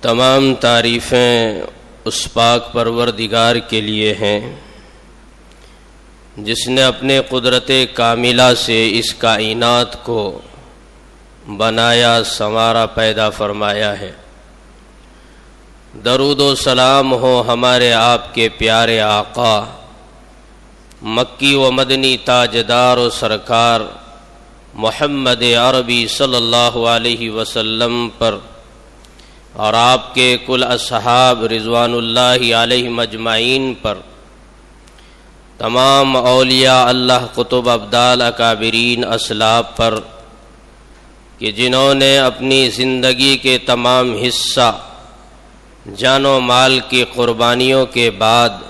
تمام تعریفیں اس پاک پروردگار کے لیے ہیں جس نے اپنے قدرت کاملہ سے اس کائنات کو بنایا، سنوارا، پیدا فرمایا ہے۔ درود و سلام ہو ہمارے آپ کے پیارے آقا، مکی و مدنی تاجدار و سرکار محمد عربی صلی اللہ علیہ وسلم پر، اور آپ کے کل اصحاب رضوان اللہ علیہم اجمعین پر، تمام اولیاء اللہ، قطب، ابدال، اکابرین، اسلاف پر، کہ جنہوں نے اپنی زندگی کے تمام حصہ جان و مال کی قربانیوں کے بعد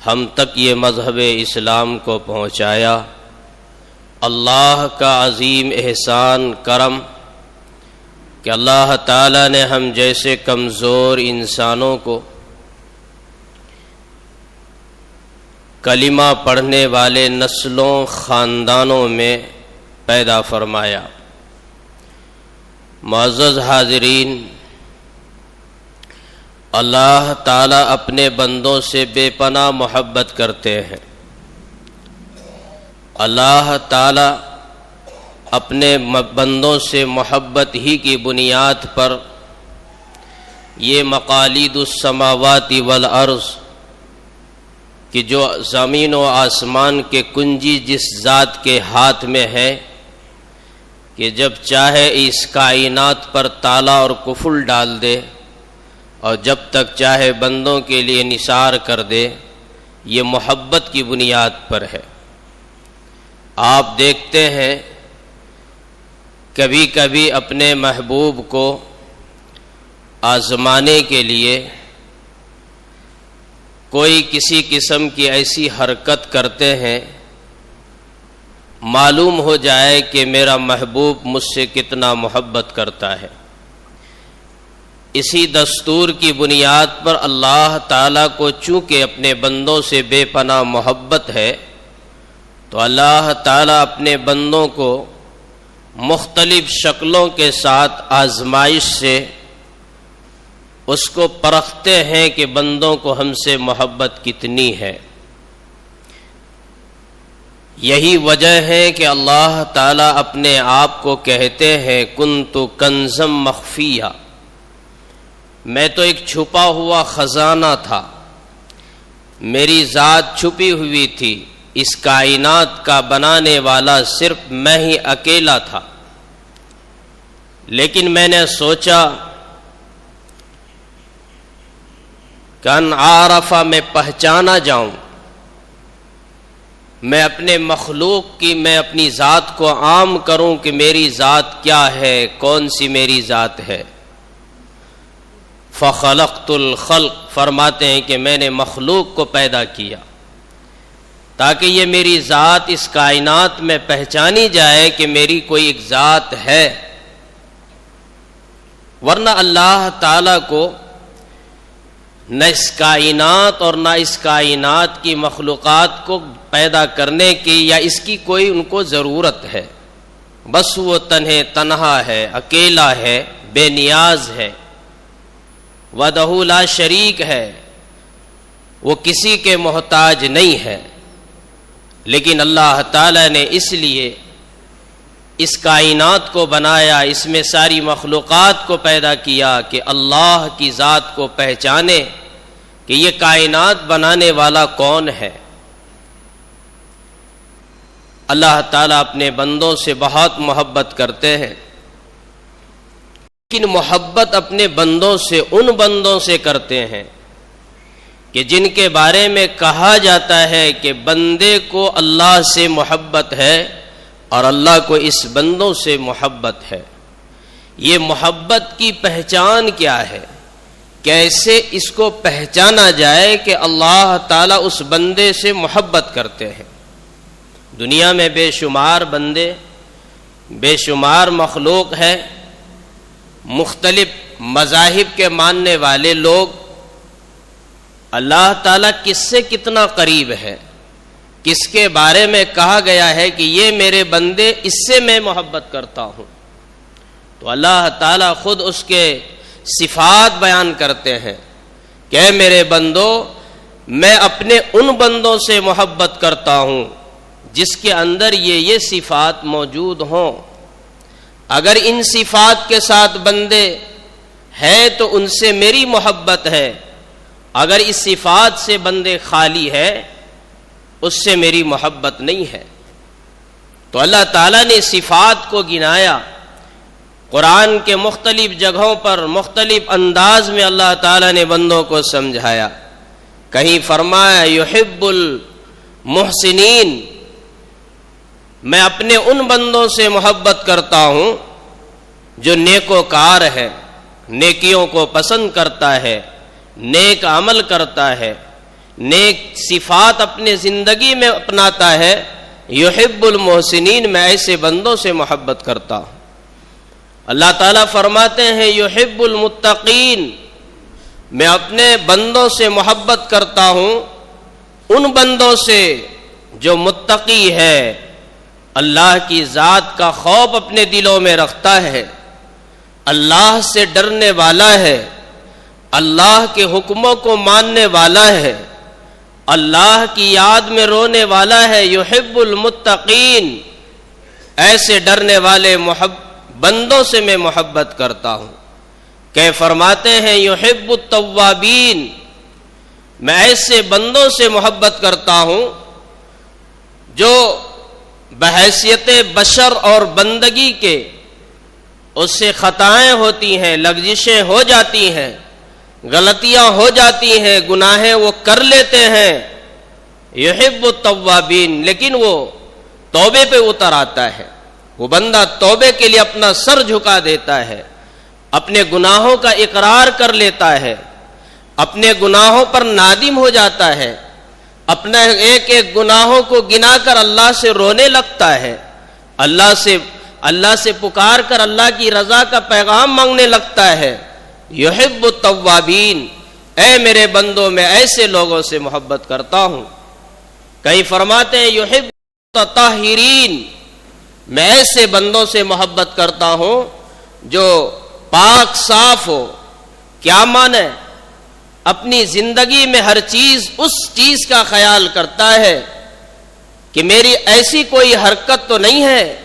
ہم تک یہ مذہب اسلام کو پہنچایا۔ اللہ کا عظیم احسان، کرم کہ اللہ تعالیٰ نے ہم جیسے کمزور انسانوں کو کلمہ پڑھنے والے نسلوں، خاندانوں میں پیدا فرمایا۔ معزز حاضرین، اللہ تعالیٰ اپنے بندوں سے بے پناہ محبت کرتے ہیں۔ اللہ تعالیٰ اپنے بندوں سے محبت ہی کی بنیاد پر یہ مقالید السماوات والارض، کہ جو زمین و آسمان کے کنجی جس ذات کے ہاتھ میں ہے کہ جب چاہے اس کائنات پر تالا اور قفل ڈال دے اور جب تک چاہے بندوں کے لیے نثار کر دے، یہ محبت کی بنیاد پر ہے۔ آپ دیکھتے ہیں کبھی کبھی اپنے محبوب کو آزمانے کے لیے کوئی کسی قسم کی ایسی حرکت کرتے ہیں، معلوم ہو جائے کہ میرا محبوب مجھ سے کتنا محبت کرتا ہے۔ اسی دستور کی بنیاد پر اللہ تعالیٰ کو چونکہ اپنے بندوں سے بے پناہ محبت ہے، تو اللہ تعالیٰ اپنے بندوں کو مختلف شکلوں کے ساتھ آزمائش سے اس کو پرکھتے ہیں کہ بندوں کو ہم سے محبت کتنی ہے۔ یہی وجہ ہے کہ اللہ تعالیٰ اپنے آپ کو کہتے ہیں کنت کنزم مخفیہ، میں تو ایک چھپا ہوا خزانہ تھا، میری ذات چھپی ہوئی تھی، اس کائنات کا بنانے والا صرف میں ہی اکیلا تھا، لیکن میں نے سوچا کہ ان عارفہ میں پہچانا جاؤں، میں اپنے مخلوق کی، میں اپنی ذات کو عام کروں کہ میری ذات کیا ہے، کون سی میری ذات ہے۔ فخلقت الخلق، فرماتے ہیں کہ میں نے مخلوق کو پیدا کیا تاکہ یہ میری ذات اس کائنات میں پہچانی جائے کہ میری کوئی ایک ذات ہے، ورنہ اللہ تعالیٰ کو نہ اس کائنات اور نہ اس کائنات کی مخلوقات کو پیدا کرنے کی یا اس کی کوئی ان کو ضرورت ہے، بس وہ تنہا ہے، اکیلا ہے، بے نیاز ہے، وحدہ لا شریک ہے، وہ کسی کے محتاج نہیں ہے۔ لیکن اللہ تعالیٰ نے اس لیے اس کائنات کو بنایا، اس میں ساری مخلوقات کو پیدا کیا کہ اللہ کی ذات کو پہچانے کہ یہ کائنات بنانے والا کون ہے۔ اللہ تعالیٰ اپنے بندوں سے بہت محبت کرتے ہیں، لیکن محبت اپنے بندوں سے ان بندوں سے کرتے ہیں کہ جن کے بارے میں کہا جاتا ہے کہ بندے کو اللہ سے محبت ہے اور اللہ کو اس بندوں سے محبت ہے۔ یہ محبت کی پہچان کیا ہے، کیسے اس کو پہچانا جائے کہ اللہ تعالیٰ اس بندے سے محبت کرتے ہیں؟ دنیا میں بے شمار بندے، بے شمار مخلوق ہے، مختلف مذاہب کے ماننے والے لوگ، اللہ تعالیٰ کس سے کتنا قریب ہے، کس کے بارے میں کہا گیا ہے کہ یہ میرے بندے، اس سے میں محبت کرتا ہوں، تو اللہ تعالیٰ خود اس کے صفات بیان کرتے ہیں کہ اے میرے بندو، میں اپنے ان بندوں سے محبت کرتا ہوں جس کے اندر یہ صفات موجود ہوں۔ اگر ان صفات کے ساتھ بندے ہیں تو ان سے میری محبت ہے، اگر اس صفات سے بندے خالی ہے اس سے میری محبت نہیں ہے۔ تو اللہ تعالیٰ نے صفات کو گنایا، قرآن کے مختلف جگہوں پر مختلف انداز میں اللہ تعالیٰ نے بندوں کو سمجھایا۔ کہیں فرمایا یحب المحسنین، میں اپنے ان بندوں سے محبت کرتا ہوں جو نیکوکار ہے، نیکیوں کو پسند کرتا ہے، نیک عمل کرتا ہے، نیک صفات اپنے زندگی میں اپناتا ہے۔ یحب المحسنین، میں ایسے بندوں سے محبت کرتا ہوں۔ اللہ تعالیٰ فرماتے ہیں یحب المتقین، میں اپنے بندوں سے محبت کرتا ہوں ان بندوں سے جو متقی ہے، اللہ کی ذات کا خوف اپنے دلوں میں رکھتا ہے، اللہ سے ڈرنے والا ہے، اللہ کے حکموں کو ماننے والا ہے، اللہ کی یاد میں رونے والا ہے۔ یحب المتقین، ایسے ڈرنے والے بندوں سے میں محبت کرتا ہوں۔ کہ فرماتے ہیں یحب التوابین، میں ایسے بندوں سے محبت کرتا ہوں جو بحیثیت بشر اور بندگی کے اس سے خطائیں ہوتی ہیں، لغزشیں ہو جاتی ہیں، غلطیاں ہو جاتی ہیں، گناہیں وہ کر لیتے ہیں۔ یحب التوابین، لیکن وہ توبے پہ اتر آتا ہے، وہ بندہ توبے کے لیے اپنا سر جھکا دیتا ہے، اپنے گناہوں کا اقرار کر لیتا ہے، اپنے گناہوں پر نادم ہو جاتا ہے، اپنا ایک ایک گناہوں کو گنا کر اللہ سے رونے لگتا ہے، اللہ سے پکار کر اللہ کی رضا کا پیغام مانگنے لگتا ہے۔ یحب التوابین، اے میرے بندوں، میں ایسے لوگوں سے محبت کرتا ہوں۔ کہیں فرماتے ہیں یحب التطہرین، میں ایسے بندوں سے محبت کرتا ہوں جو پاک صاف ہو۔ کیا معنی؟ اپنی زندگی میں ہر چیز اس چیز کا خیال کرتا ہے کہ میری ایسی کوئی حرکت تو نہیں ہے،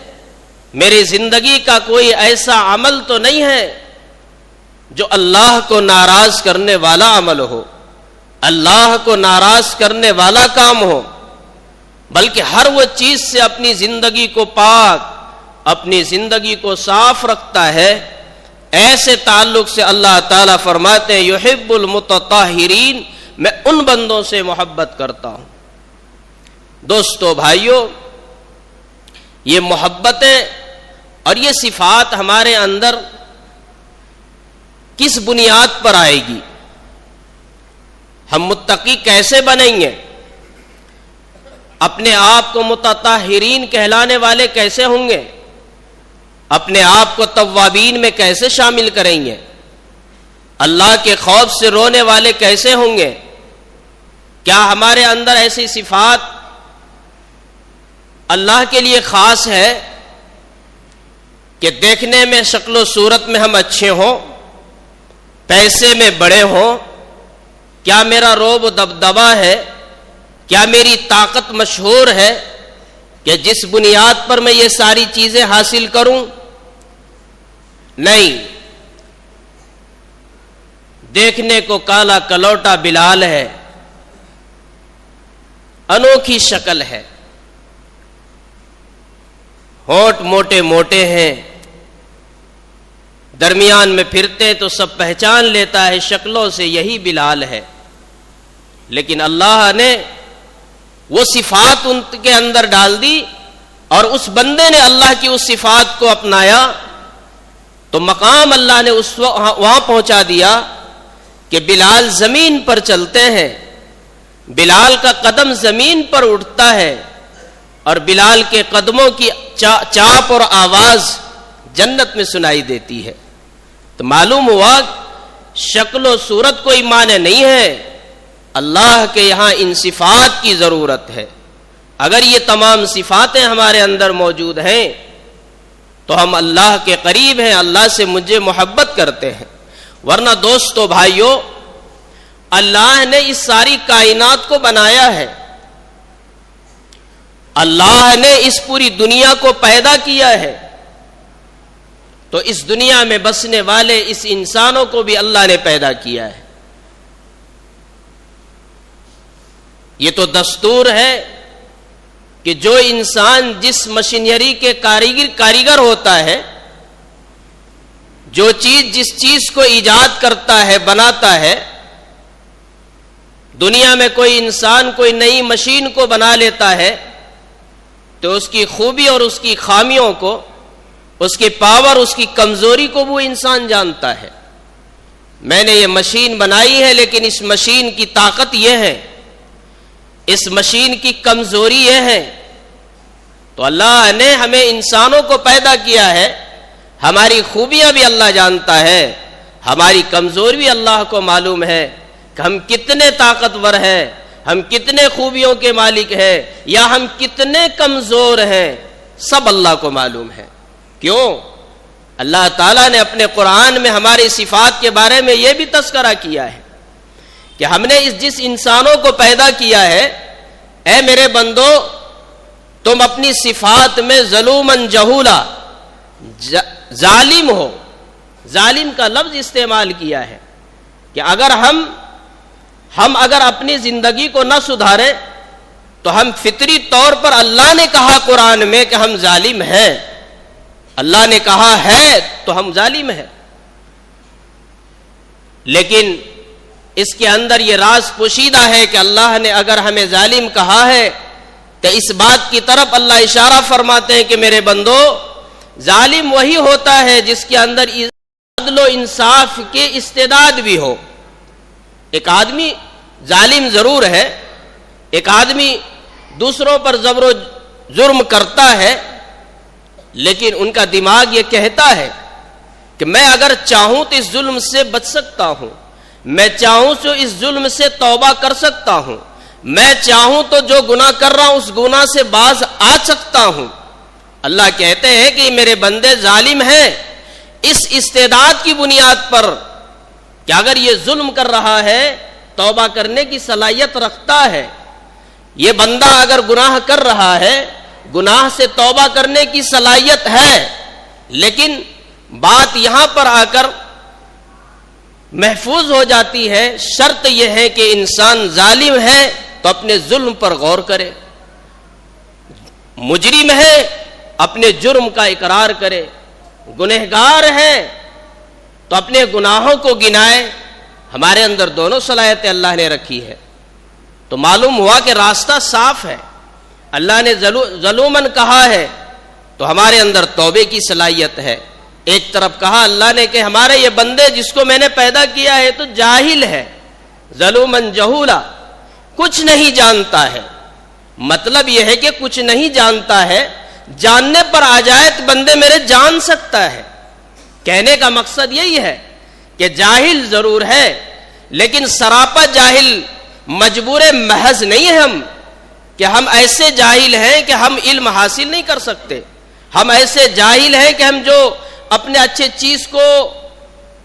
میری زندگی کا کوئی ایسا عمل تو نہیں ہے جو اللہ کو ناراض کرنے والا عمل ہو، اللہ کو ناراض کرنے والا کام ہو، بلکہ ہر وہ چیز سے اپنی زندگی کو پاک، اپنی زندگی کو صاف رکھتا ہے۔ ایسے تعلق سے اللہ تعالیٰ فرماتے ہیں یحب المتطہرین، میں ان بندوں سے محبت کرتا ہوں۔ دوستو بھائیو، یہ محبتیں اور یہ صفات ہمارے اندر کس بنیاد پر آئے گی؟ ہم متقی کیسے بنیں گے؟ اپنے آپ کو متطہرین کہلانے والے کیسے ہوں گے؟ اپنے آپ کو توابین میں کیسے شامل کریں گے؟ اللہ کے خوف سے رونے والے کیسے ہوں گے؟ کیا ہمارے اندر ایسی صفات اللہ کے لیے خاص ہے کہ دیکھنے میں شکل و صورت میں ہم اچھے ہوں، پیسے میں بڑے ہوں؟ کیا میرا روب و دبدبا ہے؟ کیا میری طاقت مشہور ہے کہ جس بنیاد پر میں یہ ساری چیزیں حاصل کروں؟ نہیں، دیکھنے کو کالا کلوٹا بلال ہے، انوکھی شکل ہے، ہونٹ موٹے موٹے ہیں، درمیان میں پھرتے تو سب پہچان لیتا ہے شکلوں سے یہی بلال ہے۔ لیکن اللہ نے وہ صفات ان کے اندر ڈال دی اور اس بندے نے اللہ کی اس صفات کو اپنایا تو مقام اللہ نے اس وہاں پہنچا دیا کہ بلال زمین پر چلتے ہیں، بلال کا قدم زمین پر اٹھتا ہے اور بلال کے قدموں کی چاپ اور آواز جنت میں سنائی دیتی ہے۔ تو معلوم ہوا شکل و صورت کوئی معنی نہیں ہے، اللہ کے یہاں ان صفات کی ضرورت ہے۔ اگر یہ تمام صفاتیں ہمارے اندر موجود ہیں تو ہم اللہ کے قریب ہیں، اللہ سے مجھے محبت کرتے ہیں۔ ورنہ دوستو بھائیو، اللہ نے اس ساری کائنات کو بنایا ہے، اللہ نے اس پوری دنیا کو پیدا کیا ہے، تو اس دنیا میں بسنے والے اس انسانوں کو بھی اللہ نے پیدا کیا ہے۔ یہ تو دستور ہے کہ جو انسان جس مشینری کے کاریگر ہوتا ہے، جو چیز جس چیز کو ایجاد کرتا ہے، بناتا ہے، دنیا میں کوئی انسان کوئی نئی مشین کو بنا لیتا ہے تو اس کی خوبی اور اس کی خامیوں کو، اس کی پاور، اس کی کمزوری کو وہ انسان جانتا ہے۔ میں نے یہ مشین بنائی ہے لیکن اس مشین کی طاقت یہ ہے، اس مشین کی کمزوری یہ ہے۔ تو اللہ نے ہمیں انسانوں کو پیدا کیا ہے، ہماری خوبیاں بھی اللہ جانتا ہے، ہماری کمزوری بھی اللہ کو معلوم ہے کہ ہم کتنے طاقتور ہیں، ہم کتنے خوبیوں کے مالک ہیں، یا ہم کتنے کمزور ہیں، سب اللہ کو معلوم ہے۔ کیوں؟ اللہ تعالیٰ نے اپنے قرآن میں ہماری صفات کے بارے میں یہ بھی تذکرہ کیا ہے کہ ہم نے جس انسانوں کو پیدا کیا ہے، اے میرے بندو تم اپنی صفات میں ظلومن جہولا، ظالم ہو، ظالم کا لفظ استعمال کیا ہے کہ اگر ہم اگر اپنی زندگی کو نہ سدھاریں تو ہم فطری طور پر، اللہ نے کہا قرآن میں کہ ہم ظالم ہیں، اللہ نے کہا ہے تو ہم ظالم ہیں، لیکن اس کے اندر یہ راز پوشیدہ ہے کہ اللہ نے اگر ہمیں ظالم کہا ہے تو اس بات کی طرف اللہ اشارہ فرماتے ہیں کہ میرے بندو، ظالم وہی ہوتا ہے جس کے اندر عدل و انصاف کے استعداد بھی ہو۔ ایک آدمی ظالم ضرور ہے، ایک آدمی دوسروں پر جبر و جرم کرتا ہے، لیکن ان کا دماغ یہ کہتا ہے کہ میں اگر چاہوں تو اس ظلم سے بچ سکتا ہوں، میں چاہوں تو اس ظلم سے توبہ کر سکتا ہوں، میں چاہوں تو جو گناہ کر رہا ہوں اس گناہ سے باز آ سکتا ہوں۔ اللہ کہتے ہیں کہ میرے بندے ظالم ہیں اس استعداد کی بنیاد پر کہ اگر یہ ظلم کر رہا ہے توبہ کرنے کی صلاحیت رکھتا ہے، یہ بندہ اگر گناہ کر رہا ہے گناہ سے توبہ کرنے کی صلاحیت ہے، لیکن بات یہاں پر آ کر محفوظ ہو جاتی ہے۔ شرط یہ ہے کہ انسان ظالم ہے تو اپنے ظلم پر غور کرے، مجرم ہے اپنے جرم کا اقرار کرے، گنہگار ہے تو اپنے گناہوں کو گنائے۔ ہمارے اندر دونوں صلاحیتیں اللہ نے رکھی ہے، تو معلوم ہوا کہ راستہ صاف ہے۔ اللہ نے ظلومن کہا ہے تو ہمارے اندر توبے کی صلاحیت ہے۔ ایک طرف کہا اللہ نے کہ ہمارے یہ بندے جس کو میں نے پیدا کیا ہے تو جاہل ہے، ظلومن جہولا، کچھ نہیں جانتا ہے۔ مطلب یہ ہے کہ کچھ نہیں جانتا ہے، جاننے پر آ جائے تو بندے میرے جان سکتا ہے۔ کہنے کا مقصد یہی ہے کہ جاہل ضرور ہے لیکن سراپا جاہل، مجبور محض نہیں ہے ہم کہ ہم ایسے جاہل ہیں کہ ہم علم حاصل نہیں کر سکتے، ہم ایسے جاہل ہیں کہ ہم جو اپنے اچھے چیز کو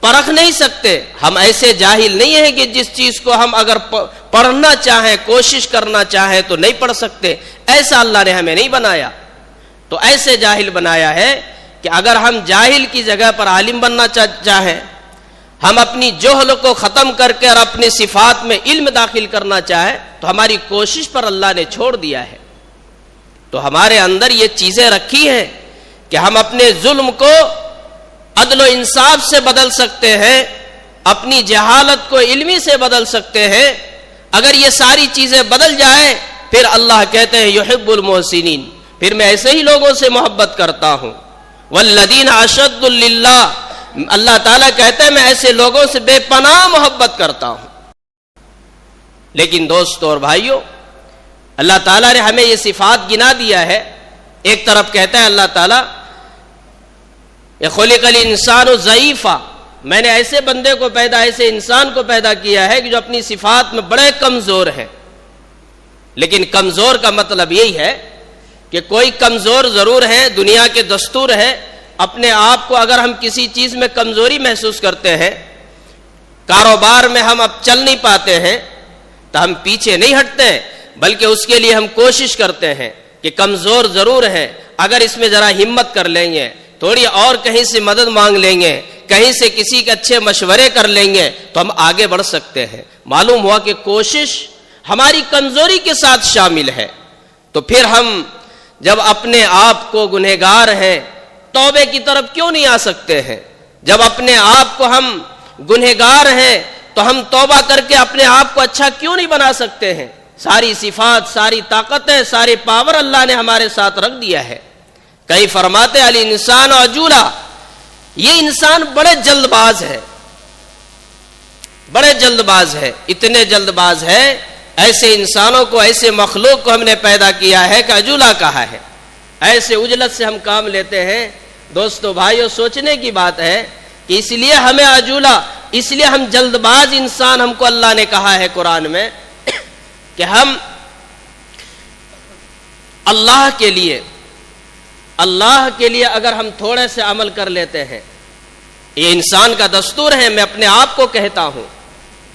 پرکھ نہیں سکتے، ہم ایسے جاہل نہیں ہیں کہ جس چیز کو ہم اگر پڑھنا چاہیں، کوشش کرنا چاہیں تو نہیں پڑھ سکتے۔ ایسا اللہ نے ہمیں نہیں بنایا، تو ایسے جاہل بنایا ہے کہ اگر ہم جاہل کی جگہ پر عالم بننا چاہیں، ہم اپنی جہل کو ختم کر کے اور اپنی صفات میں علم داخل کرنا چاہیں تو ہماری کوشش پر اللہ نے چھوڑ دیا ہے۔ تو ہمارے اندر یہ چیزیں رکھی ہیں کہ ہم اپنے ظلم کو عدل و انصاف سے بدل سکتے ہیں، اپنی جہالت کو علمی سے بدل سکتے ہیں۔ اگر یہ ساری چیزیں بدل جائیں پھر اللہ کہتے ہیں یحب المحسنین، پھر میں ایسے ہی لوگوں سے محبت کرتا ہوں۔ والذین اشد للہ، اللہ تعالیٰ کہتے ہیں میں ایسے لوگوں سے بے پناہ محبت کرتا ہوں۔ لیکن دوستو اور بھائیو، اللہ تعالیٰ نے ہمیں یہ صفات گنا دیا ہے۔ ایک طرف کہتا ہے اللہ تعالیٰ خلق الانسان ضعیفا، میں نے ایسے بندے کو ایسے انسان کو پیدا کیا ہے کہ جو اپنی صفات میں بڑے کمزور ہیں۔ لیکن کمزور کا مطلب یہی ہے کہ کوئی کمزور ضرور ہے، دنیا کے دستور ہے، اپنے آپ کو اگر ہم کسی چیز میں کمزوری محسوس کرتے ہیں کاروبار میں ہم اب چل نہیں پاتے ہیں تو ہم پیچھے نہیں ہٹتے ہیں، بلکہ اس کے لیے ہم کوشش کرتے ہیں کہ کمزور ضرور ہیں، اگر اس میں ذرا ہمت کر لیں گے، تھوڑی اور کہیں سے مدد مانگ لیں گے، کہیں سے کسی کے اچھے مشورے کر لیں گے تو ہم آگے بڑھ سکتے ہیں۔ معلوم ہوا کہ کوشش ہماری کمزوری کے ساتھ شامل ہے۔ تو پھر ہم جب اپنے آپ کو گنہگار ہیں توبے کی طرف کیوں نہیں آ سکتے ہیں؟ جب اپنے آپ کو ہم گنہگار ہیں تو ہم توبہ کر کے اپنے آپ کو اچھا کیوں نہیں بنا سکتے ہیں؟ ساری صفات، ساری طاقتیں، ساری پاور اللہ نے ہمارے ساتھ رکھ دیا ہے۔ کئی فرماتے علی انسان عجولا، یہ انسان بڑے جلد باز ہے، بڑے جلد باز ہے، اتنے جلد باز ہے، ایسے انسانوں کو، ایسے مخلوق کو ہم نے پیدا کیا ہے کہ عجولا کہا ہے۔ ایسے عجلت سے ہم کام لیتے ہیں۔ دوستو بھائیو، سوچنے کی بات ہے کہ اس لیے ہمیں عجولا، اس لیے ہم جلد باز انسان ہم کو اللہ نے کہا ہے قرآن میں کہ ہم اللہ کے لیے اگر ہم تھوڑے سے عمل کر لیتے ہیں، یہ انسان کا دستور ہے، میں اپنے آپ کو کہتا ہوں،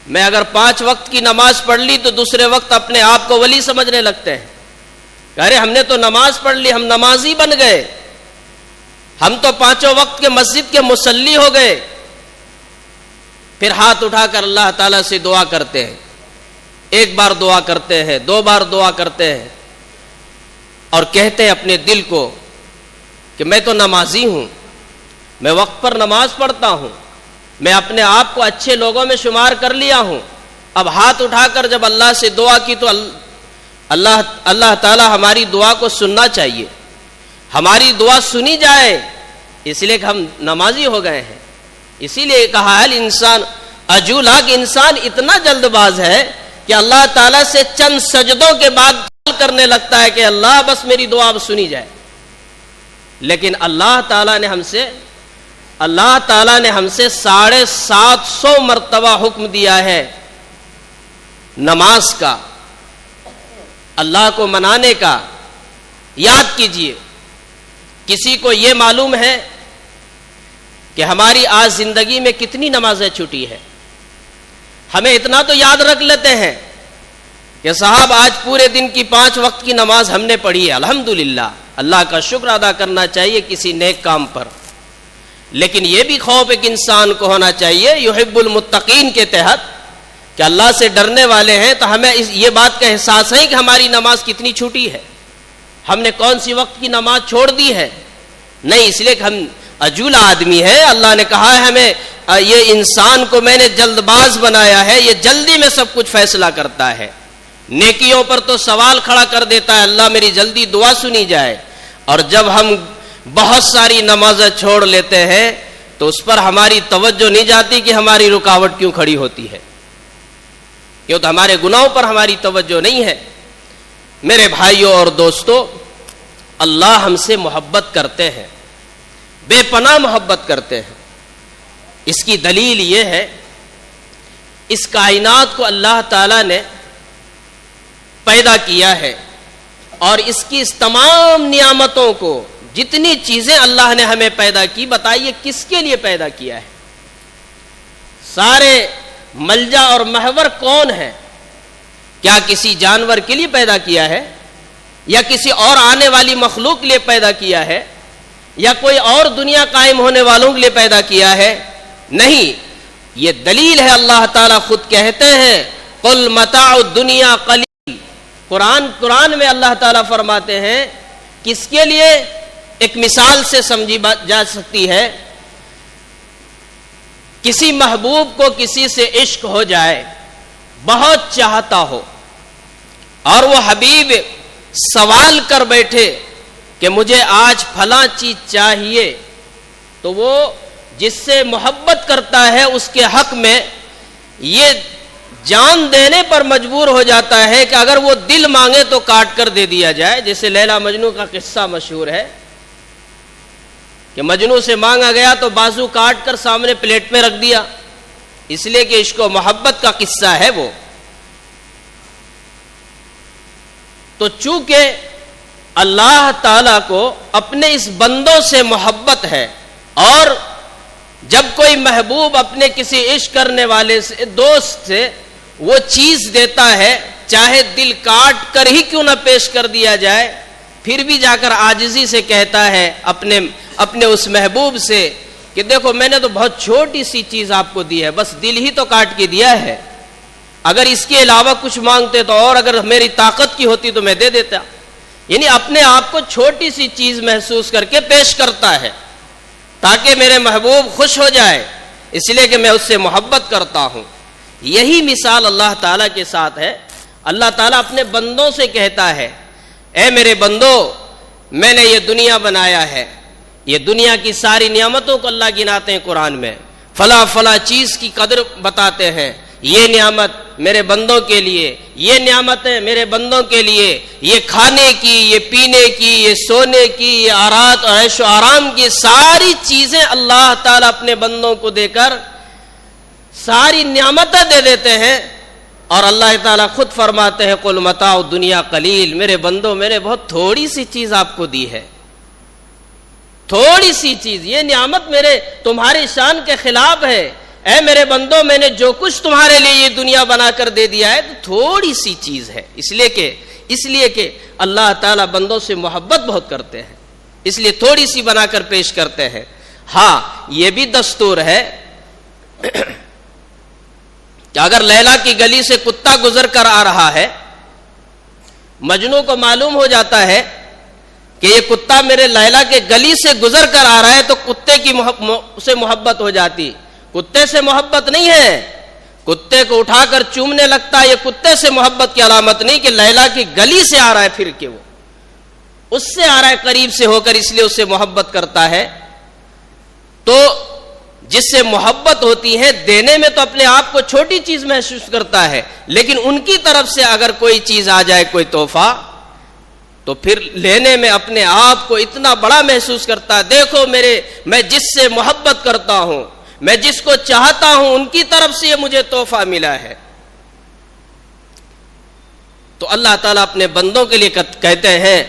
میں اگر 5 وقت کی نماز پڑھ لی تو دوسرے وقت اپنے آپ کو ولی سمجھنے لگتے ہیں، ارے ہم نے تو نماز پڑھ لی، ہم نمازی بن گئے، ہم تو 5 وقت کے مسجد کے مصلی ہو گئے۔ پھر ہاتھ اٹھا کر اللہ تعالیٰ سے دعا کرتے ہیں، 1 بار دعا کرتے ہیں، 2 بار دعا کرتے ہیں، اور کہتے ہیں اپنے دل کو کہ میں تو نمازی ہوں، میں وقت پر نماز پڑھتا ہوں، میں اپنے آپ کو اچھے لوگوں میں شمار کر لیا ہوں۔ اب ہاتھ اٹھا کر جب اللہ سے دعا کی تو اللہ تعالیٰ ہماری دعا کو سننا چاہیے، ہماری دعا سنی جائے، اس لیے کہ ہم نمازی ہو گئے ہیں۔ اسی لیے کہا ہے انسان عجولا، کہ انسان اتنا جلد باز ہے کہ اللہ تعالیٰ سے چند سجدوں کے بعد کرنے لگتا ہے کہ اللہ بس میری دعا اب سنی جائے، لیکن اللہ تعالیٰ نے ہم سے 750 مرتبہ حکم دیا ہے نماز کا، اللہ کو منانے کا۔ یاد کیجئے، کسی کو یہ معلوم ہے کہ ہماری آج زندگی میں کتنی نمازیں چھوٹی ہے؟ ہمیں اتنا تو یاد رکھ لیتے ہیں کہ صاحب آج پورے دن کی 5 وقت کی نماز ہم نے پڑھی ہے، الحمدللہ، اللہ کا شکر ادا کرنا چاہیے کسی نیک کام پر۔ لیکن یہ بھی خوف ایک انسان کو ہونا چاہیے یحب المتقین کے تحت کہ اللہ سے ڈرنے والے ہیں تو ہمیں یہ بات کا احساس ہے کہ ہماری نماز کتنی چھوٹی ہے، ہم نے کون سی وقت کی نماز چھوڑ دی ہے۔ نہیں، اس لیے کہ ہم عجولا آدمی ہے۔ اللہ نے کہا ہے ہمیں، یہ انسان کو میں نے جلد باز بنایا ہے، یہ جلدی میں سب کچھ فیصلہ کرتا ہے، نیکیوں پر تو سوال کھڑا کر دیتا ہے، اللہ میری جلدی دعا سنی جائے، اور جب ہم بہت ساری نمازیں چھوڑ لیتے ہیں تو اس پر ہماری توجہ نہیں جاتی کہ ہماری رکاوٹ کیوں کھڑی ہوتی ہے، کیوں تو ہمارے گناہوں پر ہماری توجہ نہیں ہے۔ میرے بھائیوں اور دوستو، اللہ ہم سے محبت کرتے ہیں، بے پناہ محبت کرتے ہیں۔ اس کی دلیل یہ ہے، اس کائنات کو اللہ تعالیٰ نے پیدا کیا ہے، اور اس کی اس تمام نعمتوں کو، جتنی چیزیں اللہ نے ہمیں پیدا کی، بتائیے کس کے لیے پیدا کیا ہے؟ سارے ملجا اور محور کون ہے؟ کیا کسی جانور کے لیے پیدا کیا ہے، یا کسی اور آنے والی مخلوق کے لیے پیدا کیا ہے، یا کوئی اور دنیا قائم ہونے والوں کے لیے پیدا کیا ہے؟ نہیں، یہ دلیل ہے، اللہ تعالیٰ خود کہتے ہیں قل متاع الدنیا قلیل۔ قرآن میں اللہ تعالیٰ فرماتے ہیں کس کے لیے؟ ایک مثال سے سمجھی جا سکتی ہے، کسی محبوب کو کسی سے عشق ہو جائے، بہت چاہتا ہو، اور وہ حبیب سوال کر بیٹھے کہ مجھے آج فلاں چیز چاہیے، تو وہ جس سے محبت کرتا ہے اس کے حق میں یہ جان دینے پر مجبور ہو جاتا ہے کہ اگر وہ دل مانگے تو کاٹ کر دے دیا جائے۔ جیسے لیلا مجنو کا قصہ مشہور ہے کہ مجنو سے مانگا گیا تو بازو کاٹ کر سامنے پلیٹ میں رکھ دیا، اس لیے کہ عشق و محبت کا قصہ ہے وہ۔ تو چونکہ اللہ تعالیٰ کو اپنے اس بندوں سے محبت ہے، اور جب کوئی محبوب اپنے کسی عشق کرنے والے سے دوست سے وہ چیز دیتا ہے، چاہے دل کاٹ کر ہی کیوں نہ پیش کر دیا جائے، پھر بھی جا کر عاجزی سے کہتا ہے اپنے اس محبوب سے کہ دیکھو میں نے تو بہت چھوٹی سی چیز آپ کو دی ہے، بس دل ہی تو کاٹ کے دیا ہے، اگر اس کے علاوہ کچھ مانگتے تو اور اگر میری طاقت کی ہوتی تو میں دے دیتا. یعنی اپنے آپ کو چھوٹی سی چیز محسوس کر کے پیش کرتا ہے تاکہ میرے محبوب خوش ہو جائے، اس لیے کہ میں اس سے محبت کرتا ہوں. یہی مثال اللہ تعالیٰ کے ساتھ ہے. اللہ تعالیٰ اپنے بندوں سے کہتا ہے اے میرے بندو، میں نے یہ دنیا بنایا ہے، یہ دنیا کی ساری نعمتوں کو اللہ گناتے ہیں قرآن میں، فلاں فلاں چیز کی قدر بتاتے ہیں، یہ نعمت میرے بندوں کے لیے، یہ نعمتیں میرے بندوں کے لیے، یہ کھانے کی، یہ پینے کی، یہ سونے کی، یہ آرات اور عیش و آرام کی ساری چیزیں اللہ تعالیٰ اپنے بندوں کو دے کر ساری نعمتیں دے دیتے ہیں. اور اللہ تعالیٰ خود فرماتے ہیں قل متاع الدنیا قلیل، میرے بندوں میں نے بہت تھوڑی سی چیز آپ کو دی ہے، تھوڑی سی چیز، یہ نعمت میرے تمہاری شان کے خلاف ہے. اے میرے بندوں، میں نے جو کچھ تمہارے لیے یہ دنیا بنا کر دے دیا ہے تو تھوڑی سی چیز ہے، اس لیے کہ اللہ تعالیٰ بندوں سے محبت بہت کرتے ہیں، اس لیے تھوڑی سی بنا کر پیش کرتے ہیں. ہاں یہ بھی دستور ہے کہ اگر لیلا کی گلی سے کتا گزر کر آ رہا ہے، مجنو کو معلوم ہو جاتا ہے کہ یہ کتا میرے لیلا کے گلی سے گزر کر آ رہا ہے، تو کتے کی سے محبت ہو جاتی. کتے سے محبت نہیں ہے، کتے کو اٹھا کر چومنے لگتا ہے، یہ کتے سے محبت کی علامت نہیں کہ لیلا کی گلی سے آ رہا ہے، پھر کہ وہ اس سے آ رہا ہے قریب سے ہو کر، اس لیے اس سے محبت کرتا ہے. تو جس سے محبت ہوتی ہے دینے میں تو اپنے آپ کو چھوٹی چیز محسوس کرتا ہے، لیکن ان کی طرف سے اگر کوئی چیز آ جائے، کوئی تحفہ، تو پھر لینے میں اپنے آپ کو اتنا بڑا محسوس کرتا ہے. دیکھو میں جس سے محبت کرتا ہوں، میں جس کو چاہتا ہوں، ان کی طرف سے یہ مجھے تحفہ ملا ہے. تو اللہ تعالیٰ اپنے بندوں کے لیے کہتے ہیں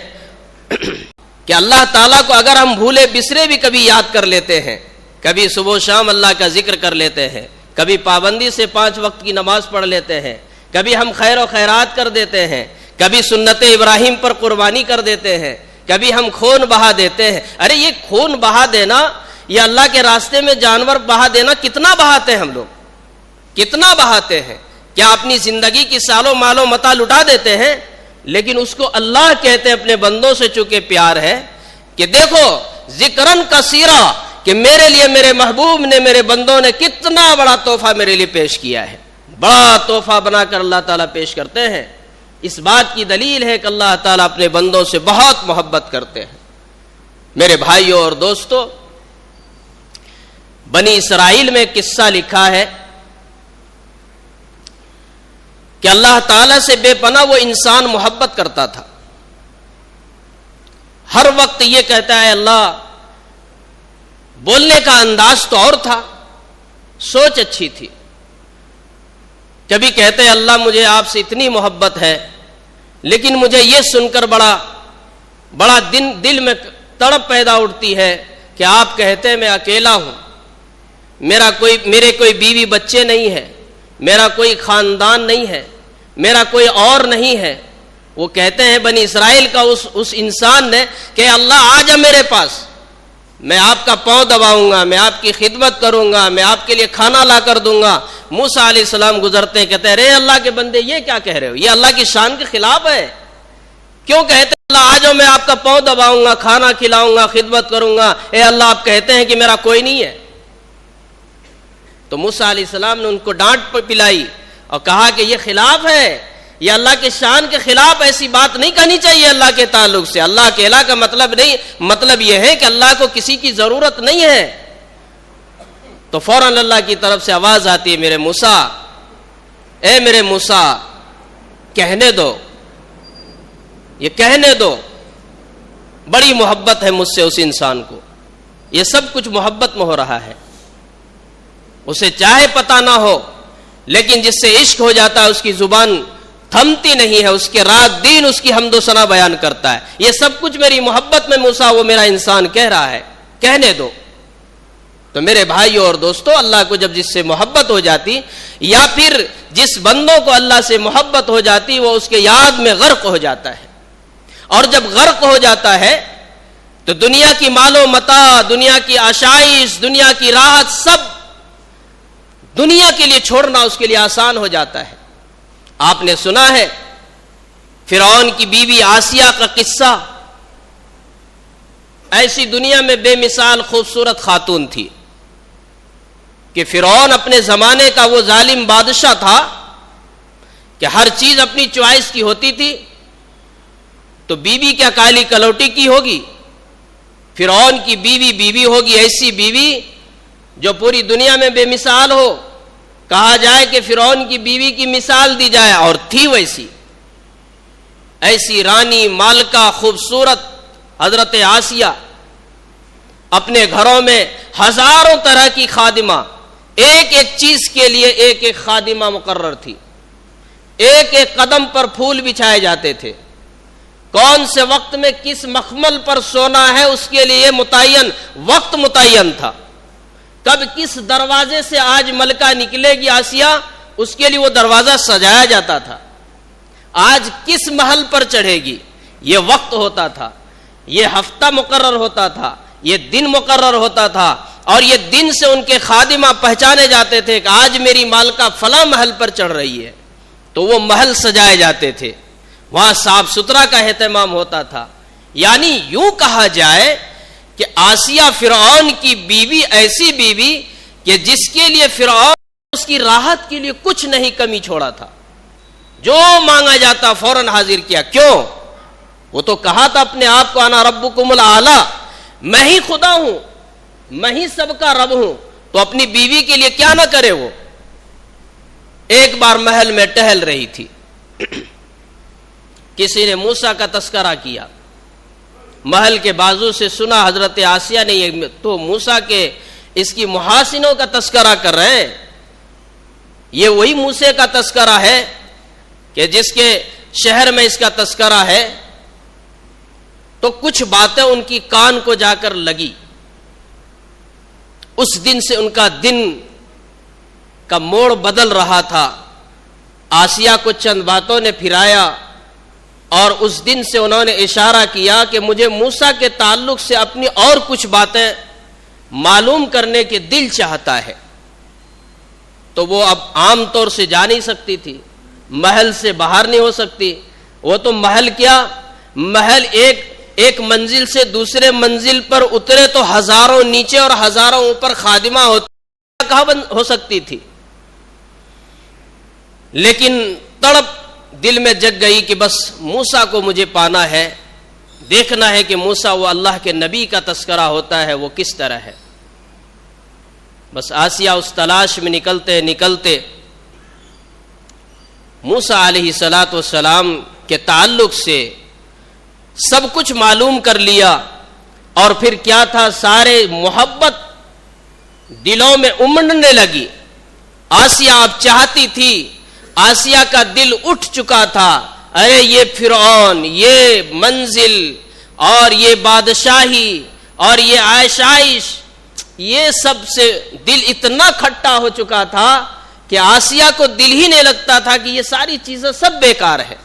کہ اللہ تعالیٰ کو اگر ہم بھولے بسرے بھی کبھی یاد کر لیتے ہیں، کبھی صبح و شام اللہ کا ذکر کر لیتے ہیں، کبھی پابندی سے 5 وقت کی نماز پڑھ لیتے ہیں، کبھی ہم خیر و خیرات کر دیتے ہیں، کبھی سنت ابراہیم پر قربانی کر دیتے ہیں، کبھی ہم خون بہا دیتے ہیں. ارے یہ خون بہا دینا، یہ اللہ کے راستے میں جانور بہا دینا، کتنا بہاتے ہیں ہم لوگ، کتنا بہاتے ہیں. کیا اپنی زندگی کی سالوں مالوں متا لٹا دیتے ہیں؟ لیکن اس کو اللہ کہتے ہیں اپنے بندوں سے چونکہ پیار ہے کہ دیکھو ذکرن کثیرا، کہ میرے لیے میرے محبوب نے، میرے بندوں نے کتنا بڑا تحفہ میرے لیے پیش کیا ہے. بڑا تحفہ بنا کر اللہ تعالیٰ پیش کرتے ہیں. اس بات کی دلیل ہے کہ اللہ تعالیٰ اپنے بندوں سے بہت محبت کرتے ہیں. میرے بھائیوں اور دوستو، بنی اسرائیل میں قصہ لکھا ہے کہ اللہ تعالیٰ سے بے پناہ وہ انسان محبت کرتا تھا. ہر وقت یہ کہتا ہے اللہ، بولنے کا انداز تو اور تھا، سوچ اچھی تھی. کبھی کہتے ہیں اللہ مجھے آپ سے اتنی محبت ہے، لیکن مجھے یہ سن کر بڑا دل میں تڑپ پیدا اٹھتی ہے کہ آپ کہتے ہیں میں اکیلا ہوں، میرے کوئی بیوی بچے نہیں ہے، میرا کوئی خاندان نہیں ہے، میرا کوئی اور نہیں ہے. وہ کہتے ہیں بنی اسرائیل کا اس انسان نے کہ اللہ آ جا میرے پاس، میں آپ کا پاؤں دباؤں گا، میں آپ کی خدمت کروں گا، میں آپ کے لیے کھانا لا کر دوں گا. موسیٰ علیہ السلام گزرتے ہیں، کہتے ہیں رے اللہ کے بندے یہ کیا کہہ رہے ہو، یہ اللہ کی شان کے خلاف ہے. کیوں کہتے ہیں اللہ آ جاؤ، میں آپ کا پاؤں دباؤں گا، کھانا کھلاؤں گا، خدمت کروں گا. اے اللہ آپ کہتے ہیں کہ میرا کوئی نہیں ہے. تو موسیٰ علیہ السلام نے ان کو ڈانٹ پلائی اور کہا کہ یہ خلاف ہے، یہ اللہ کے شان کے خلاف، ایسی بات نہیں کہنی چاہیے اللہ کے تعلق سے. اللہ کے الہ کا مطلب یہ ہے کہ اللہ کو کسی کی ضرورت نہیں ہے. تو فوراً اللہ کی طرف سے آواز آتی ہے میرے موسیٰ، اے میرے موسیٰ کہنے دو، یہ کہنے دو. بڑی محبت ہے مجھ سے اس انسان کو، یہ سب کچھ محبت میں ہو رہا ہے. اسے چاہے پتہ نہ ہو، لیکن جس سے عشق ہو جاتا ہے اس کی زبان تھمتی نہیں ہے، اس کے رات دن اس کی حمد و ثنا بیان کرتا ہے. یہ سب کچھ میری محبت میں موسیٰ وہ میرا انسان کہہ رہا ہے، کہنے دو. تو میرے بھائیوں اور دوستوں، اللہ کو جب جس سے محبت ہو جاتی یا پھر جس بندوں کو اللہ سے محبت ہو جاتی وہ اس کے یاد میں غرق ہو جاتا ہے، اور جب غرق ہو جاتا ہے تو دنیا کی مال و متاع، دنیا کی آشائش، دنیا کی راحت، سب دنیا کے لیے چھوڑنا اس کے لیے آسان ہو جاتا ہے۔ آپ نے سنا ہے فرعون کی بیوی آسیہ کا قصہ، ایسی دنیا میں بے مثال خوبصورت خاتون تھی کہ فرعون اپنے زمانے کا وہ ظالم بادشاہ تھا کہ ہر چیز اپنی چوائس کی ہوتی تھی، تو بیوی کیا کالی کلوٹی کی ہوگی؟ فرعون کی بیوی ہوگی ایسی بیوی جو پوری دنیا میں بے مثال ہو، کہا جائے کہ فرعون کی بیوی کی مثال دی جائے، اور تھی ویسی، ایسی رانی مالکہ خوبصورت حضرت آسیہ، اپنے گھروں میں ہزاروں طرح کی خادمہ، ایک ایک چیز کے لیے ایک ایک خادمہ مقرر تھی، ایک ایک قدم پر پھول بچھائے جاتے تھے، کون سے وقت میں کس مخمل پر سونا ہے اس کے لیے متعین وقت متعین تھا، کب کس دروازے سے آج ملکہ نکلے گی آسیہ اس کے لیے وہ دروازہ سجایا جاتا تھا، آج کس محل پر چڑھے گی یہ وقت ہوتا تھا، یہ ہفتہ مقرر ہوتا تھا، یہ دن مقرر ہوتا تھا، اور یہ دن سے ان کے خادمہ پہچانے جاتے تھے کہ آج میری مالکہ فلاں محل پر چڑھ رہی ہے، تو وہ محل سجائے جاتے تھے، وہاں صاف ستھرا کا اہتمام ہوتا تھا۔ یعنی یوں کہا جائے کہ آسیہ فرعون کی بیوی ایسی بیوی کہ جس کے لیے فرعون اس کی راحت کے لیے کچھ نہیں کمی چھوڑا تھا، جو مانگا جاتا فوراً حاضر کیا۔ کیوں؟ وہ تو کہا تھا اپنے آپ کو انا ربکم الاعلی، میں ہی خدا ہوں، میں ہی سب کا رب ہوں، تو اپنی بیوی کے لیے کیا نہ کرے۔ وہ ایک بار محل میں ٹہل رہی تھی، کسی نے موسیٰ کا تذکرہ کیا، محل کے بازو سے سنا حضرت آسیہ نے یہ تو موسیٰ کے اس کی محاسنوں کا تذکرہ کر رہے ہیں، یہ وہی موسیٰ کا تذکرہ ہے کہ جس کے شہر میں اس کا تذکرہ ہے۔ تو کچھ باتیں ان کی کان کو جا کر لگی، اس دن سے ان کا دن کا موڑ بدل رہا تھا۔ آسیہ کو چند باتوں نے پھرایا، اور اس دن سے انہوں نے اشارہ کیا کہ مجھے موسیٰ کے تعلق سے اپنی اور کچھ باتیں معلوم کرنے کے دل چاہتا ہے۔ تو وہ اب عام طور سے جا نہیں سکتی تھی، محل سے باہر نہیں ہو سکتی، وہ تو محل کیا، محل ایک منزل سے دوسرے منزل پر اترے تو ہزاروں نیچے اور ہزاروں اوپر خادمہ ہوتی، کہاں ہو سکتی تھی۔ لیکن تڑپ دل میں جگ گئی کہ بس موسیٰ کو مجھے پانا ہے، دیکھنا ہے کہ موسیٰ وہ اللہ کے نبی کا تذکرہ ہوتا ہے وہ کس طرح ہے۔ بس آسیہ اس تلاش میں نکلتے نکلتے موسیٰ علیہ السلام کے تعلق سے سب کچھ معلوم کر لیا، اور پھر کیا تھا، سارے محبت دلوں میں امڑنے لگی۔ آسیہ اب چاہتی تھی، آسیہ کا دل اٹھ چکا تھا، ارے یہ فرعون، یہ منزل اور یہ بادشاہی اور یہ عائشائش، یہ سب سے دل اتنا کھٹا ہو چکا تھا کہ آسیہ کو دل ہی نہیں لگتا تھا کہ یہ ساری چیزیں سب بیکار ہے۔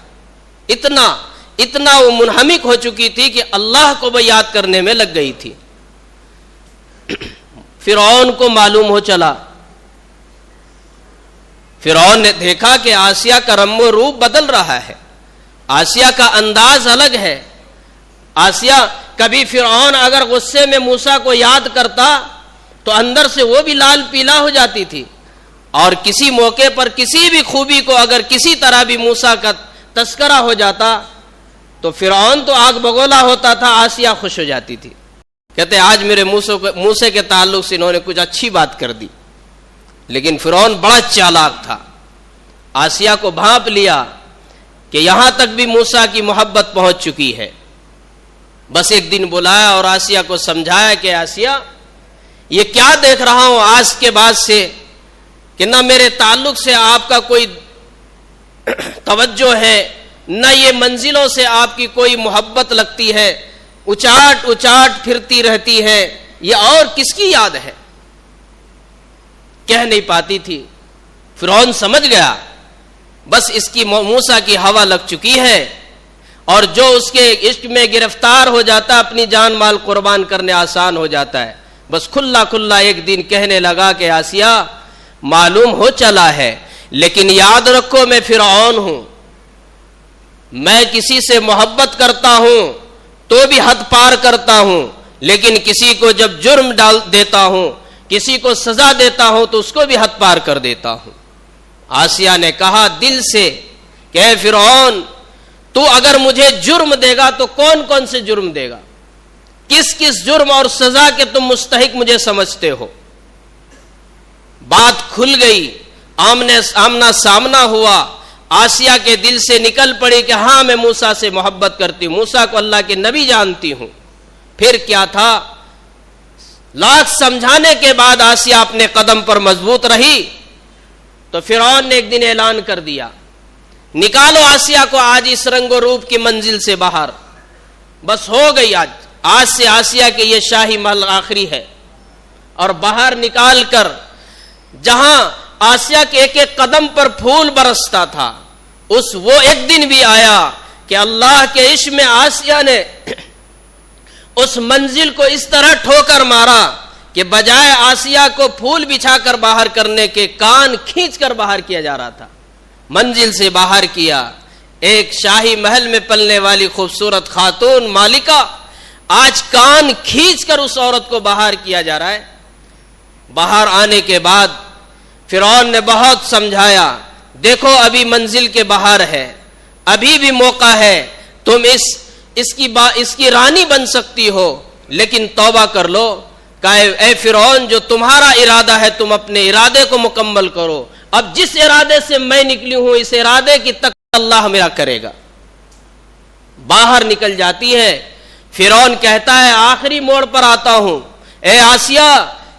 اتنا وہ منہمک ہو چکی تھی کہ اللہ کو وہ یاد کرنے میں لگ گئی تھی۔ فرعون کو معلوم ہو چلا، فرعون نے دیکھا کہ آسیہ کا رنگ و روپ بدل رہا ہے، آسیہ کا انداز الگ ہے۔ آسیہ کبھی فرعون اگر غصے میں موسیٰ کو یاد کرتا تو اندر سے وہ بھی لال پیلا ہو جاتی تھی، اور کسی موقع پر کسی بھی خوبی کو اگر کسی طرح بھی موسیٰ کا تذکرہ ہو جاتا تو فرعون تو آگ بگولا ہوتا تھا، آسیہ خوش ہو جاتی تھی، کہتے آج میرے موسیٰ کے تعلق سے انہوں نے کچھ اچھی بات کر دی۔ لیکن فرعون بڑا چالاک تھا، آسیہ کو بھانپ لیا کہ یہاں تک بھی موسیٰ کی محبت پہنچ چکی ہے۔ بس ایک دن بلایا اور آسیہ کو سمجھایا کہ آسیہ یہ کیا دیکھ رہا ہوں آج کے بعد سے کہ نہ میرے تعلق سے آپ کا کوئی توجہ ہے، نہ یہ منزلوں سے آپ کی کوئی محبت لگتی ہے، اچاٹ پھرتی رہتی ہے، یہ اور کس کی یاد ہے؟ کہہ نہیں پاتی تھی۔ فرعون سمجھ گیا بس اس کی موسیٰ کی ہوا لگ چکی ہے، اور جو اس کے عشق میں گرفتار ہو جاتا اپنی جان مال قربان کرنے آسان ہو جاتا ہے۔ بس کھلا کھلا ایک دن کہنے لگا کہ آسیہ معلوم ہو چلا ہے، لیکن یاد رکھو میں فرعون ہوں، میں کسی سے محبت کرتا ہوں تو بھی حد پار کرتا ہوں، لیکن کسی کو جب جرم ڈال دیتا ہوں، کسی کو سزا دیتا ہوں تو اس کو بھی حد پار کر دیتا ہوں۔ آسیہ نے کہا دل سے کہ اے فرعون، تو اگر مجھے جرم دے گا تو کون کون سے جرم دے گا؟ کس کس جرم اور سزا کے تم مستحق مجھے سمجھتے ہو؟ بات کھل گئی، آمنا سامنا ہوا، آسیہ کے دل سے نکل پڑی کہ ہاں میں موسیٰ سے محبت کرتی ہوں، موسیٰ کو اللہ کے نبی جانتی ہوں۔ پھر کیا تھا؟ لاکھ سمجھانے کے بعد آسیہ اپنے قدم پر مضبوط رہی تو فرعون نے ایک دن اعلان کر دیا، نکالو آسیہ کو آج اس رنگ و روپ کی منزل سے باہر۔ بس ہو گئی، آج سے آسیہ کے یہ شاہی محل آخری ہے۔ اور باہر نکال کر جہاں آسیہ کے ایک ایک قدم پر پھول برستا تھا، وہ ایک دن بھی آیا کہ اللہ کے عشق میں آسیہ نے اس منزل کو اس طرح ٹھوکر مارا کہ بجائے آسیہ کو پھول بچھا کر باہر کرنے کے کان کھینچ کر باہر کیا جا رہا تھا، منزل سے باہر کیا۔ ایک شاہی محل میں پلنے والی خوبصورت خاتون مالکہ، آج کان کھینچ کر اس عورت کو باہر کیا جا رہا ہے۔ باہر آنے کے بعد فرعون نے بہت سمجھایا، دیکھو ابھی منزل کے باہر ہے، ابھی بھی موقع ہے، تم اس کی رانی بن سکتی ہو، لیکن توبہ کر لو۔ کہا اے فرعون، جو تمہارا ارادہ ہے تم اپنے ارادے کو مکمل کرو، اب جس ارادے سے میں نکلی ہوں اس ارادے کی تک اللہ میرا کرے گا۔ باہر نکل جاتی ہے، فرعون کہتا ہے آخری موڑ پر آتا ہوں، اے آسیہ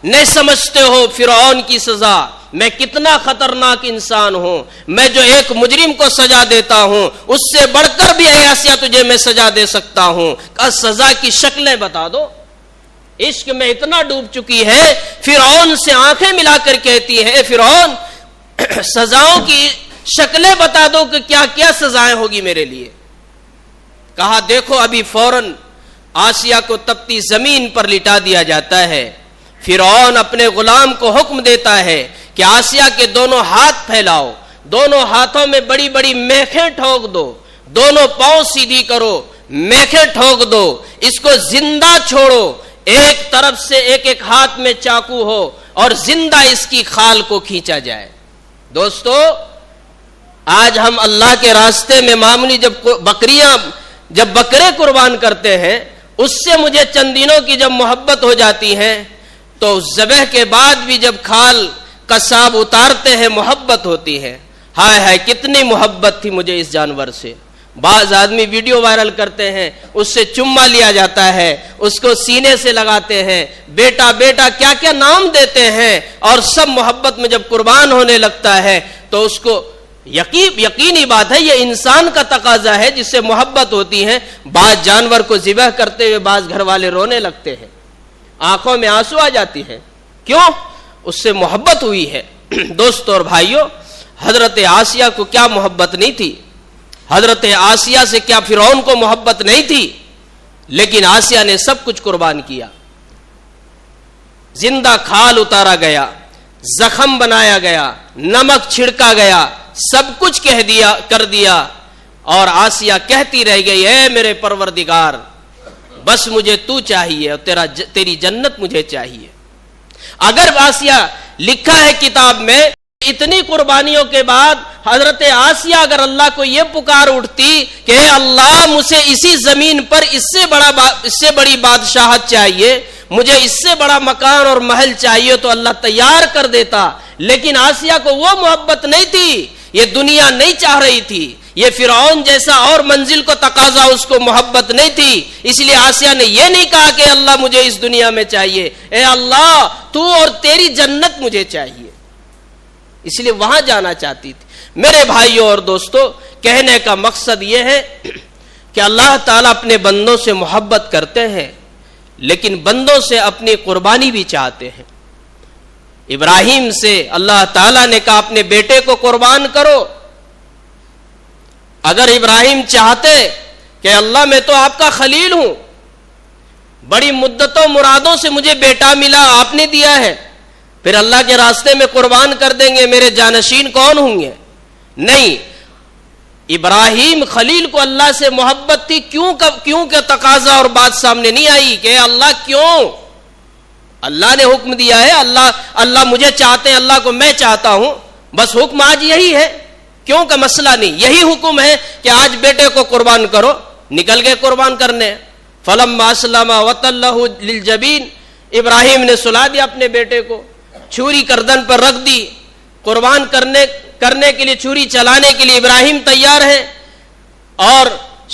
نہیں سمجھتے ہو فرعون کی سزا میں کتنا خطرناک انسان ہوں، میں جو ایک مجرم کو سزا دیتا ہوں اس سے بڑھ کر بھی اے آسیہ تجھے میں سزا دے سکتا ہوں۔ سزا کی شکلیں بتا دو۔ عشق میں اتنا ڈوب چکی ہے، فرعون سے آنکھیں ملا کر کہتی ہے اے فرعون، سزاؤں کی شکلیں بتا دو کہ کیا کیا سزائیں ہوگی میرے لیے۔ کہا دیکھو ابھی فوراً آسیہ کو تپتی زمین پر لٹا دیا جاتا ہے۔ فرعون اپنے غلام کو حکم دیتا ہے کہ آسیہ کے دونوں ہاتھ پھیلاؤ، دونوں ہاتھوں میں بڑی بڑی میخیں ٹھوک دو، دونوں پاؤں سیدھی کرو، میخیں ٹھوک دو، اس کو زندہ چھوڑو، ایک طرف سے ایک ایک ہاتھ میں چاقو ہو اور زندہ اس کی کھال کو کھینچا جائے۔ دوستو، آج ہم اللہ کے راستے میں معمولی جب بکرے قربان کرتے ہیں، اس سے مجھے چند دنوں کی جب محبت ہو جاتی ہے تو ذبح کے بعد بھی جب کھال قصاب اتارتے ہیں محبت ہوتی ہے۔ ہائے ہائے کتنی محبت تھی مجھے اس جانور سے۔ بعض آدمی ویڈیو وائرل کرتے ہیں، اس سے چمہ لیا جاتا ہے، اس کو سینے سے لگاتے ہیں، بیٹا بیٹا کیا کیا نام دیتے ہیں، اور سب محبت میں جب قربان ہونے لگتا ہے تو اس کو یقینی بات ہے یہ انسان کا تقاضا ہے جس سے محبت ہوتی ہے۔ بعض جانور کو ذبح کرتے ہوئے بعض گھر والے رونے لگتے ہیں، آنکھوں میں آنسو آ جاتی ہے، کیوں؟ اس سے محبت ہوئی ہے۔ دوستو اور بھائیوں، حضرت آسیہ کو کیا محبت نہیں تھی؟ حضرت آسیہ سے کیا فرعون کو محبت نہیں تھی؟ لیکن آسیہ نے سب کچھ قربان کیا۔ زندہ کھال اتارا گیا، زخم بنایا گیا، نمک چھڑکا گیا، سب کچھ کر دیا، اور آسیہ کہتی رہ گئی اے میرے پروردگار، بس مجھے تو چاہیے اور تیری جنت مجھے چاہیے۔ اگر آسیہ لکھا ہے کتاب میں، اتنی قربانیوں کے بعد حضرت آسیہ اگر اللہ کو یہ پکار اٹھتی کہ اے اللہ مجھے اسی زمین پر اس سے بڑی بادشاہت چاہیے، مجھے اس سے بڑا مکان اور محل چاہیے، تو اللہ تیار کر دیتا۔ لیکن آسیہ کو وہ محبت نہیں تھی، یہ دنیا نہیں چاہ رہی تھی، یہ فرعون جیسا اور منزل کو تقاضا اس کو محبت نہیں تھی، اس لیے آسیہ نے یہ نہیں کہا کہ اللہ مجھے اس دنیا میں چاہیے، اے اللہ تو اور تیری جنت مجھے چاہیے، اس لیے وہاں جانا چاہتی تھی۔ میرے بھائیوں اور دوستو، کہنے کا مقصد یہ ہے کہ اللہ تعالیٰ اپنے بندوں سے محبت کرتے ہیں، لیکن بندوں سے اپنی قربانی بھی چاہتے ہیں۔ ابراہیم سے اللہ تعالیٰ نے کہا اپنے بیٹے کو قربان کرو. اگر ابراہیم چاہتے کہ اللہ میں تو آپ کا خلیل ہوں, بڑی مدتوں مرادوں سے مجھے بیٹا ملا, آپ نے دیا ہے, پھر اللہ کے راستے میں قربان کر دیں گے, میرے جانشین کون ہوں گے؟ نہیں, ابراہیم خلیل کو اللہ سے محبت تھی. کیوں کہ تقاضا اور بات سامنے نہیں آئی کہ اللہ کیوں؟ اللہ نے حکم دیا ہے, اللہ مجھے چاہتے ہیں, اللہ کو میں چاہتا ہوں, بس حکم آج یہی ہے. کیوں کا مسئلہ نہیں, یہی حکم ہے کہ آج بیٹے کو قربان کرو. نکل گئے قربان کرنے. فلما اسلم وتلہ للجبین, ابراہیم نے سلا دیا اپنے بیٹے کو, چھری گردن پر رکھ دی. قربان کرنے کے لیے, چھری چلانے کے لیے ابراہیم تیار ہے, اور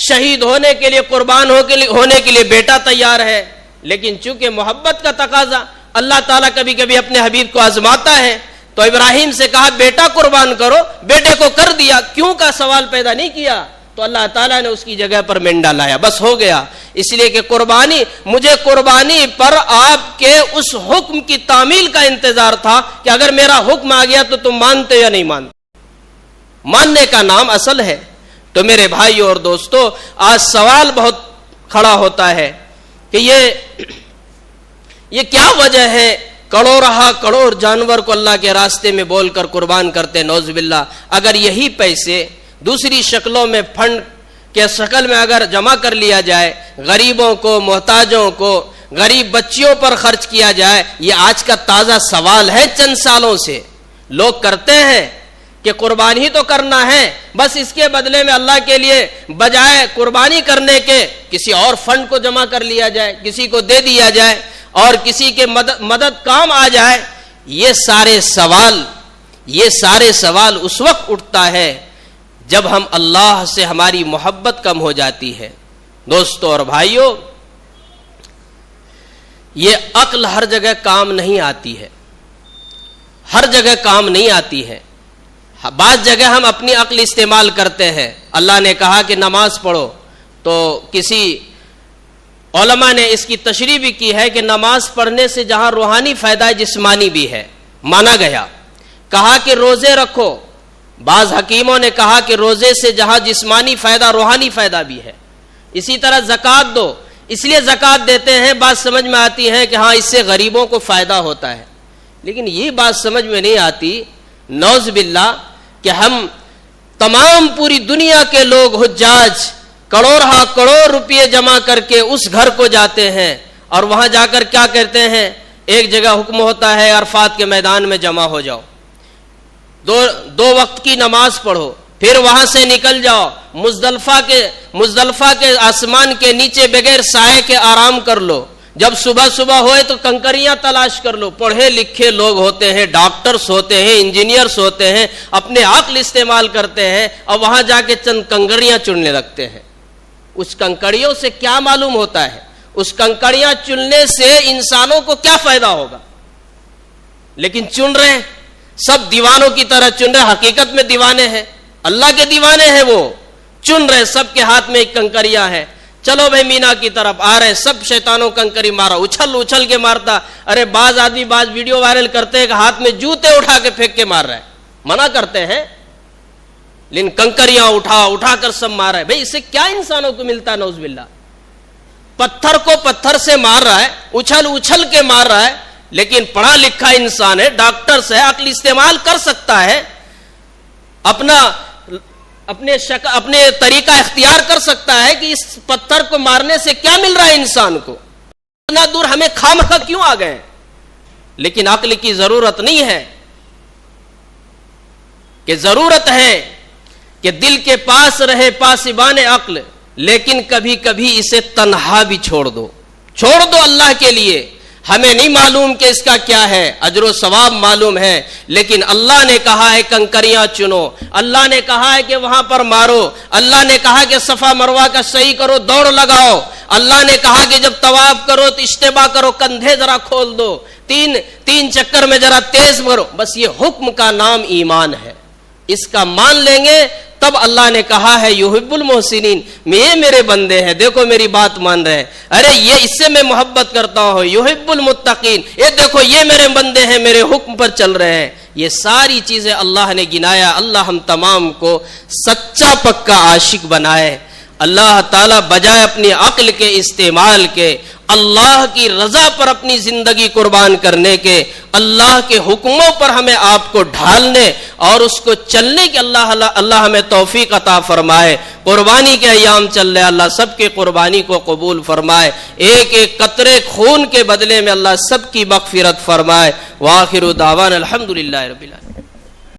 شہید ہونے کے لیے, قربان ہونے کے لیے بیٹا تیار ہے. لیکن چونکہ محبت کا تقاضا, اللہ تعالیٰ کبھی کبھی اپنے حبیب کو آزماتا ہے, تو ابراہیم سے کہا بیٹا قربان کرو, بیٹے کو کر دیا. کیوں کا سوال پیدا نہیں کیا, تو اللہ تعالیٰ نے اس کی جگہ پر مینڈا لایا, بس ہو گیا. اس لیے کہ مجھے قربانی پر آپ کے اس حکم کی تعمیل کا انتظار تھا کہ اگر میرا حکم آ گیا تو تم مانتے یا نہیں مانتے. ماننے کا نام اصل ہے. تو میرے بھائیوں اور دوستو, آج سوال بہت کھڑا ہوتا ہے کہ یہ کیا وجہ ہے کروڑ جانور کو اللہ کے راستے میں بول کر قربان کرتے, نعوذ باللہ. اگر یہی پیسے دوسری شکلوں میں, فنڈ کے شکل میں اگر جمع کر لیا جائے, غریبوں کو, محتاجوں کو, غریب بچیوں پر خرچ کیا جائے, یہ آج کا تازہ سوال ہے. چند سالوں سے لوگ کرتے ہیں کہ قربانی تو کرنا ہے, بس اس کے بدلے میں اللہ کے لیے بجائے قربانی کرنے کے کسی اور فنڈ کو جمع کر لیا جائے, کسی کو دے دیا جائے, اور کسی کے مدد کام آ جائے. یہ سارے سوال اس وقت اٹھتا ہے جب ہم اللہ سے ہماری محبت کم ہو جاتی ہے. دوستو اور بھائیوں, یہ عقل ہر جگہ کام نہیں آتی ہے, ہر جگہ کام نہیں آتی ہے. بعض جگہ ہم اپنی عقل استعمال کرتے ہیں. اللہ نے کہا کہ نماز پڑھو, تو کسی علماء نے اس کی تشریح بھی کی ہے کہ نماز پڑھنے سے جہاں روحانی فائدہ ہے, جسمانی بھی ہے, مانا گیا. کہا کہ روزے رکھو, بعض حکیموں نے کہا کہ روزے سے جہاں جسمانی فائدہ, روحانی فائدہ بھی ہے. اسی طرح زکوٰۃ دو, اس لیے زکوٰۃ دیتے ہیں, بات سمجھ میں آتی ہے کہ ہاں اس سے غریبوں کو فائدہ ہوتا ہے. لیکن یہ بات سمجھ میں نہیں آتی, نعوذ باللہ, کہ ہم تمام پوری دنیا کے لوگ حجاج کروڑ روپئے جمع کر کے اس گھر کو جاتے ہیں, اور وہاں جا کر کیا کرتے ہیں, ایک جگہ حکم ہوتا ہے عرفات کے میدان میں جمع ہو جاؤ, دو وقت کی نماز پڑھو, پھر وہاں سے نکل جاؤ, مزدلفہ کے آسمان کے نیچے بغیر سائے کے آرام کر لو. جب صبح ہوئے تو کنکریاں تلاش کر لو. پڑھے لکھے لوگ ہوتے ہیں, ڈاکٹرز ہوتے ہیں, انجینئرز ہوتے ہیں, اپنے عقل استعمال کرتے ہیں, اور وہاں جا کے چند کنکریاں چننے لگتے ہیں. اس کنکریوں سے کیا معلوم ہوتا ہے, اس کنکریاں چننے سے انسانوں کو کیا فائدہ ہوگا؟ لیکن چن رہے ہیں, سب دیوانوں کی طرح چن رہے. حقیقت میں دیوانے ہیں, اللہ کے دیوانے ہیں, وہ چن رہے. سب کے ہاتھ میں ایک کنکریاں ہے. چلو بھائی مینا کی طرف آ رہے, سب شیطانوں کنکری مارا, اچھل کے مارتا. ارے بعض ویڈیو وائرل کرتے ہیں کہ ہاتھ میں جوتے اٹھا کے پھینک کے مار رہا ہے, منع کرتے ہیں, لیکن کنکریاں اٹھا کر سب مار رہا ہے. بھائی اس سے کیا انسانوں کو ملتا ہے؟ نعوذ باللہ. پتھر کو پتھر سے مار رہا ہے, اچھل کے مار رہا ہے, لیکن پڑھا لکھا انسان ہے, ڈاکٹر سے عقل استعمال کر سکتا ہے, اپنے طریقہ اختیار کر سکتا ہے کہ اس پتھر کو مارنے سے کیا مل رہا ہے انسان کو. اتنا دور ہمیں خامخواہ کیوں آ گئے؟ لیکن عقل کی ضرورت نہیں ہے, کہ ضرورت ہے کہ دل کے پاس رہے پاسبان عقل, لیکن کبھی کبھی اسے تنہا بھی چھوڑ دو اللہ کے لیے. ہمیں نہیں معلوم کہ اس کا کیا ہے, اجر و ثواب معلوم ہے, لیکن اللہ نے کہا ہے کنکریاں چنو, اللہ نے کہا ہے کہ وہاں پر مارو, اللہ نے کہا کہ صفا مروہ کا صحیح کرو, دوڑ لگاؤ, اللہ نے کہا کہ جب طواف کرو تو اجتباء کرو, کندھے ذرا کھول دو, تین چکر میں ذرا تیز کرو. بس یہ حکم کا نام ایمان ہے. اس کا مان لیں گے تب اللہ نے کہا ہے یحب المحسنین، یہ میرے بندے ہیں، دیکھو میری بات مان رہے ہیں، ارے یہ اس سے میں محبت کرتا ہوں، یحب المتقین، یہ دیکھو یہ میرے بندے ہیں، میرے حکم پر چل رہے ہیں. یہ ساری چیزیں اللہ نے گنایا. اللہ ہم تمام کو سچا پکا عاشق بنائے. اللہ تعالیٰ بجائے اپنی عقل کے استعمال کے، اللہ کی رضا پر اپنی زندگی قربان کرنے کے، اللہ کے حکموں پر ہمیں آپ کو ڈھالنے اور اس کو چلنے کے اللہ ہمیں توفیق عطا فرمائے. قربانی کے ایام چل رہے، اللہ سب کے قربانی کو قبول فرمائے. ایک ایک قطرے خون کے بدلے میں اللہ سب کی مغفرت فرمائے. وآخر دعوانا الحمدللہ رب العالمین.